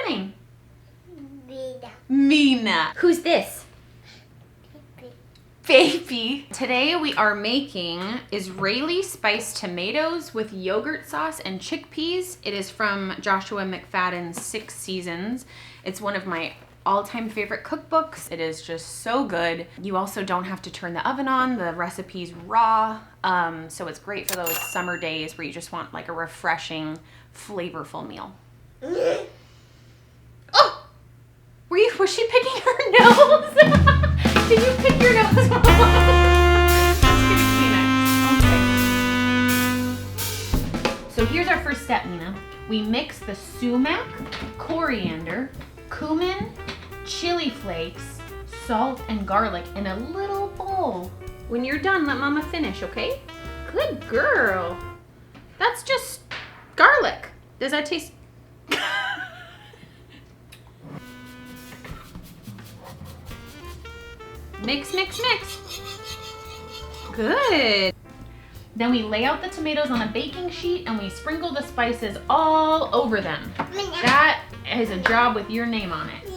name? Mina. Mina. Who's this? Baby. Today we are making Israeli spiced tomatoes with yogurt sauce and chickpeas. It is from Joshua Mcfadden's 6 Seasons. It's one of my all-time favorite cookbooks. It is just so good. You also don't have to turn the oven on. The recipe's raw. So it's great for those summer days where you just want like a refreshing, flavorful meal. Oh! Was she picking her nose? Did you pick your nose? Let's get a Kleenex. Okay. So here's our first step, Mina. We mix the sumac, coriander, cumin, chili flakes, salt, and garlic in a little bowl. When you're done, let Mama finish, okay? Good girl. That's just garlic. Does that taste... Mix, mix, mix. Good. Then we lay out the tomatoes on a baking sheet and we sprinkle the spices all over them. That is a job with your name on it.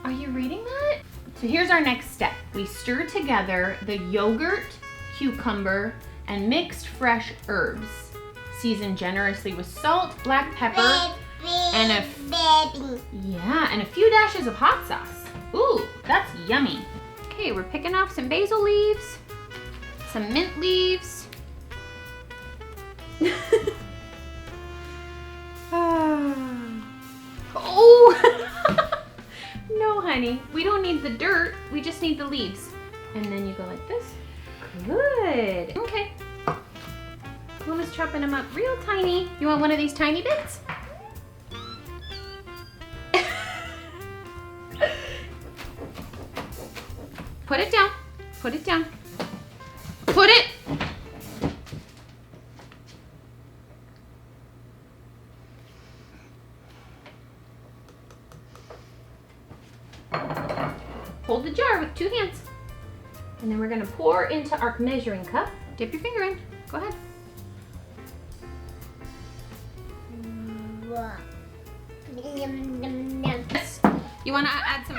Are you reading that? So here's our next step. We stir together the yogurt, cucumber, and mixed fresh herbs. Season generously with salt, black pepper, and a few dashes of hot sauce. Ooh, that's yummy. Okay, we're picking off some basil leaves, some mint leaves. Oh, no, honey. We don't need the dirt. We just need the leaves. And then you go like this. Good. Okay. Mama's chopping them up real tiny. You want one of these tiny bits? Put it down. Put it down. Put it. Hold the jar with 2 hands. And then we're going to pour into our measuring cup. Dip your finger in. Go ahead. Yes. You want to add some...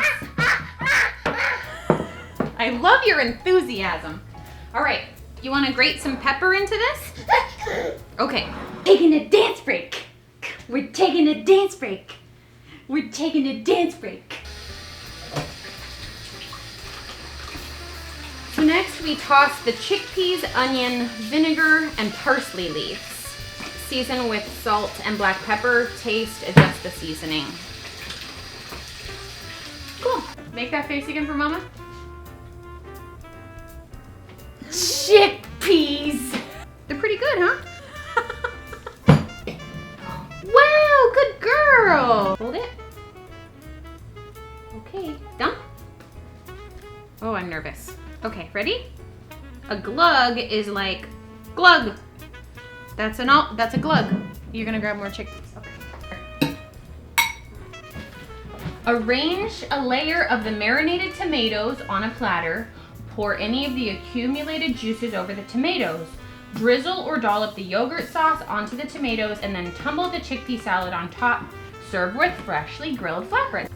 I love your enthusiasm. All right, you want to grate some pepper into this? Okay. Taking a dance break. We're taking a dance break. We're taking a dance break. So next we toss the chickpeas, onion, vinegar, and parsley leaves. Season with salt and black pepper. Taste, adjust the seasoning. Cool. Make that face again for Mama. Chickpeas. They're pretty good, huh? Wow, good girl. Hold it. Okay, done? Oh, I'm nervous. Okay, ready? A glug is like glug. That's a glug. You're gonna grab more chickpeas. Okay. Arrange a layer of the marinated tomatoes on a platter. Pour any of the accumulated juices over the tomatoes. Drizzle or dollop the yogurt sauce onto the tomatoes and then tumble the chickpea salad on top. Serve with freshly grilled flatbread.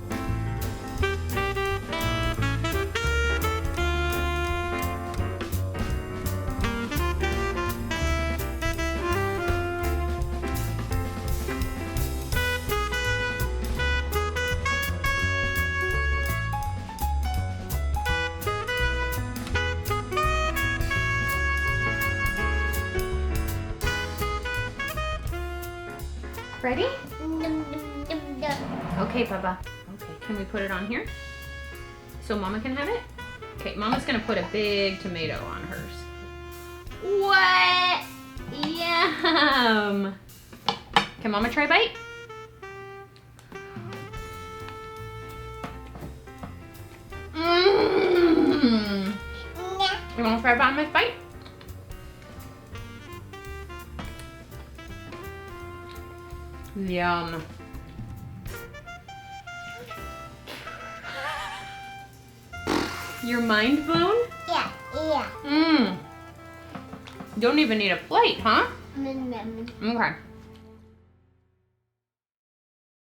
Ready? Okay, Bubba. Okay, can we put it on here? So Mama can have it? Okay, Mama's gonna put a big tomato on hers. What? Yum! Can Mama try a bite? Mmm! You wanna try a bite? Yum. Your mind blown? Yeah, yeah. Mmm. Don't even need a plate, huh? Mm-hmm. Okay.